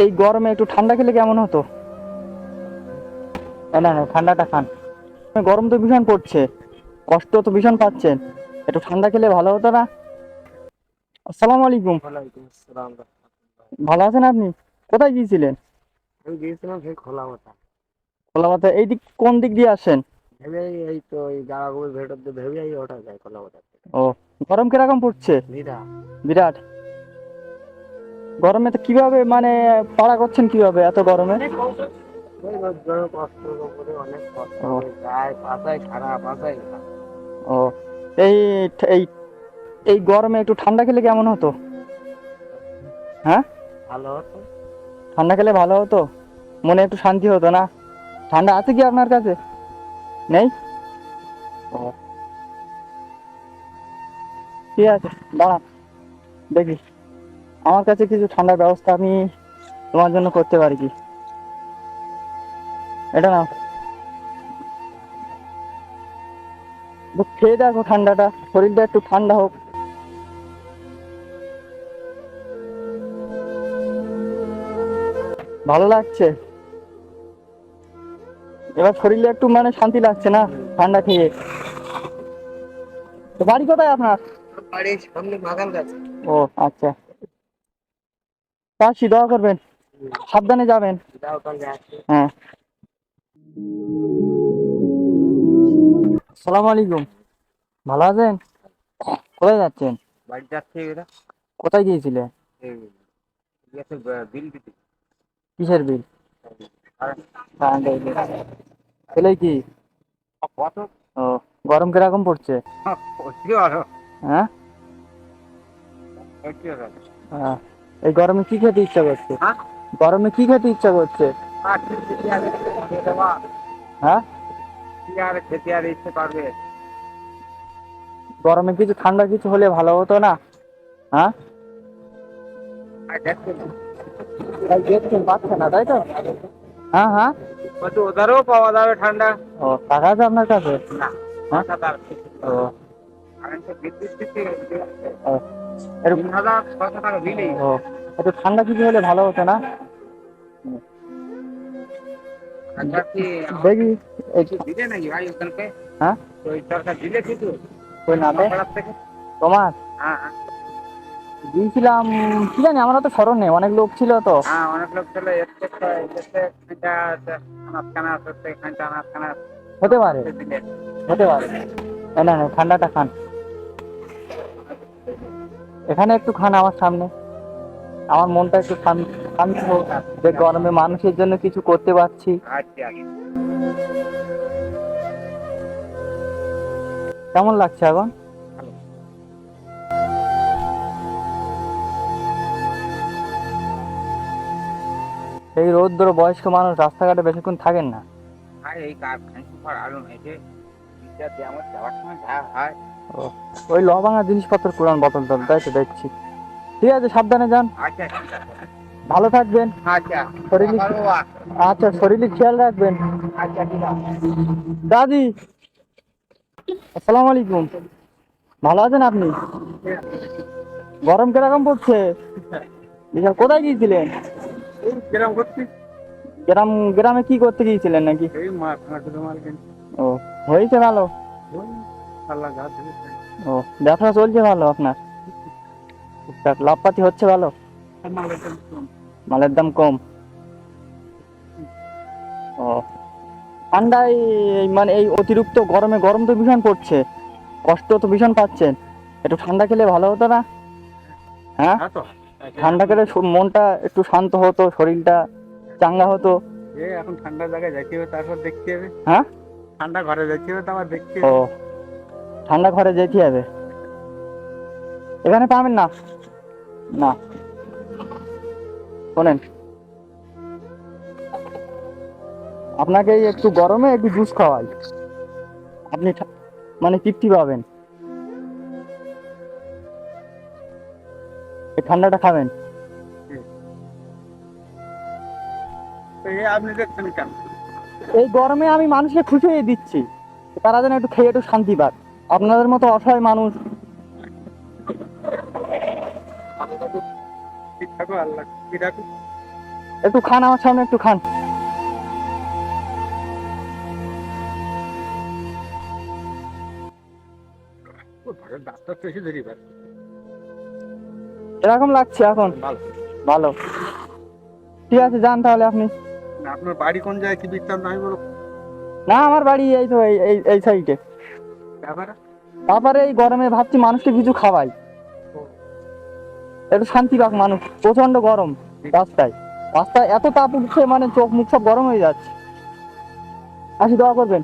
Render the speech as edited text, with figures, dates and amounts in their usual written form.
এই গরমে একটু ঠান্ডা খেলে কেমন হতো? না না, ঠান্ডাটা খান। গরম তো ভীষণ পড়ছে, কষ্ট তো ভীষণ পাচ্ছেন, একটু ঠান্ডা খেলে ভালো হতো না? আসসালামু আলাইকুম। ওয়ালাইকুম আসসালাম রাহমাতুল্লাহ। ভালো আছেন আপনি? কোথায় গিয়েছিলেন? আমি গিয়েছিলাম সেই খোলা মাঠে। খোলা মাথা এই দিক, কোন দিক দিয়ে আসেন? ভেবেই এই তো এই গাড়াগুলো ভেতর দিয়ে ভেবেই ওঠা যায় খোলা মাঠে থেকে। ও, গরম কিরকম পড়ছে? বিরা বিরাট। গরমে তো কিভাবে মানে পাড়া করছেন কিভাবে এত গরমে? ওই রোদ কষ্টের উপরে অনেক কষ্ট ও হয়ে যায়, পাশায় খারাপ পাশায় খারাপ। ও, এই এই এই গরমে একটু ঠান্ডা খেলে কেমন হতো? হ্যাঁ, ভালো হতো। ঠান্ডা খেলে ভালো হতো, মনে একটু শান্তি হতো না? ঠান্ডা আছে কি আপনার কাছে? নেই? ও, ঠিক আছে, দাঁড়ান দেখি, আমার কাছে কিছু ঠান্ডার ব্যবস্থা আমি তোমার জন্য করতে পারি কি। এটা না, খেয়ে দেখো ঠান্ডাটা, শরীরটা একটু ঠান্ডা হোক। ভালো লাগছে? এবার শরীরে একটু মানে শান্তি লাগছে না ঠান্ডা খেয়ে? তো বাড়ি কোথায় আপনার? বাড়ির সামনে বাগান গাছ। ও আচ্ছা, আসি, দোয়া করবেন, সাবধানে যাবেন। যাও তাহলে আসি। হ্যাঁ, আসসালামু আলাইকুম। ভালো আছেন? কোথায় যাচ্ছেন? বাড়ি যাচ্ছি এরা। কোথায় গিয়েছিলেন? এই গ্যাসের বিল দিতে। কিসের বিল? আর কারেন্টের বিল। ছেলে কি? কত ও, গরম কিরকম পড়ছে? পড়ছি আরো হ্যাঁ, পড়ছি আরো। আহ, এই গরমে কি খেতে ইচ্ছা করছে? হ্যাঁ গরমে কি খেতে ইচ্ছা করছে? আর খেতে আর খেতে দেওয়া হ্যাঁ, কি আর খেতে আর ইচ্ছে পারবে। গরমে কিছু ঠান্ডা কিছু হলে ভালো হতো না? হ্যাঁ, আর দেখছেন তাই দেখছেন পাচ্ছে না, তাই তো? হ্যাঁ হ্যাঁ। বলছি ওধারও পাওয়া যাবে ঠান্ডা। ও, টাকা আছে আপনার কাছে? না হ্যাঁ। মাথা তার ও কারেন্ট বিদ্যুৎ দিতে ও, একটু 3,600 টাকা বিলেই ও, একটু ঠান্ডা কিছু হলে ভালো হতো না? আচ্ছা কি দেখি কিছু একটু। দিলে নাকি ভাই ওখানকে হ্যাঁ, ওই সরকার দিলে কিছু কই না তো। পাড়ার থেকে? তোমার হ্যাঁ হ্যাঁ দিয়েছিলাম, কি জানি, আমার তো স্মরণ নেই, অনেক লোক ছিল তো। হ্যাঁ অনেক লোক ছিল এসছে তো এসেছে খানাস খানাস হচ্ছে খানাস খানাস হতে পারে, দিলে। হতে পারে। না না না, ঠান্ডাটা খান, এখানে একটু খান আমার সামনে, আমার মনটা একটু শান্ত হোক, যে গরমে মানুষের জন্য কিছু করতে পারছি। আচ্ছা আচ্ছা কেমন লাগছে এখন? ভালো। এই রৌদ্র, বয়স্ক মানুষ রাস্তাঘাটে বেশিক্ষণ থাকেন না। আর এই কার খাইছি পর আলো নাই যে বিদ্যা দিয়ে আমার যাওয়ার সময় যা হয়। ও, ওই ল ভাঙা জিনিসপত্র পুরান বোতল টল, তাই তো দেখছি। ঠিক আছে, সাবধানে যান, আচ্ছা ঠিক আছে ভালো থাকবেন, আচ্ছা শরীর, আবারও আচ্ছা শরীরের খেয়াল রাখবেন। আচ্ছা ঠিক আছে। দাদি, আসসালামু আলাইকুম। ভালো আছেন আপনি? গরম কিরকম পড়ছে? বিশাল। কোথায় গিয়েছিলেন? এই কিরম করছি গ্রাম, গ্রামে কি করতে গিয়েছিলেন নাকি? এই মাছ মাছ মাল কিনছি। ও, হয়েছে ভালো? ওই আল্লাহ যা দিয়েছে ও, ব্যবসা চলছে ভালো আপনার? টুকটাক লাভপাতি হচ্ছে ভালো? মালের দাম কম। মালের দাম কম? ও, ঠান্ডায় মানে এই অতিরিক্ত গরমে, গরম তো ভীষণ পড়ছে, কষ্ট তো ভীষণ পাচ্ছেন, একটু ঠান্ডা খেলে ভালো হতো না? হ্যাঁ, হ্যাঁ তো ঠান্ডা খেলে মনটা একটু শান্ত হতো, শরীরটা চাঙ্গা হতো। এখন ঠান্ডা জায়গায় যাইতে হবে তারপর দেখতে হবে। হ্যাঁ, ঠান্ডা ঘরে যাইতে হবে তারপর দেখতে ও, হবে। ঠান্ডা ঘরে যেতে হবে, এখানে পাবেন না। না, শোনেন, আপনাকে এই একটু গরমে একটু জুস খাওয়াই, আপনি মানে তৃপ্তি পাবেন, এই ঠান্ডাটা খাবেন। তো আপনি দেখছেন কেন? এই গরমে আমি মানুষকে খুশি হয়ে দিচ্ছি, তারা যেন একটু খেয়ে একটু শান্তি পাক, আপনাদের মতো অসহায় মানুষ। ঠিক থাকো আল্লাহ ঠিক রাখো। একটু খান আমার সামনে, একটু খান। ডাক্তার তো এসে ধরি ভাই। এরকম লাগছে এখন? ভালো। ভালো, ঠিক আছে যান তাহলে আপনি। আপনার বাড়ি কোন জায়গায়, কি বৃত্তান্ত আমি বলো। না আমার বাড়ি এই তো এই সাইডে। ব্যাপার তারপরে এই গরমে ভাবছি মানুষকে কিছু খাওয়াই, একটু শান্তি পাক মানুষ। প্রচন্ড গরম রাস্তায়, রাস্তায় এত তাপ উঠছে, মানে চোখ মুখ সব গরম হয়ে যাচ্ছে। আসি, দোয়া করবেন।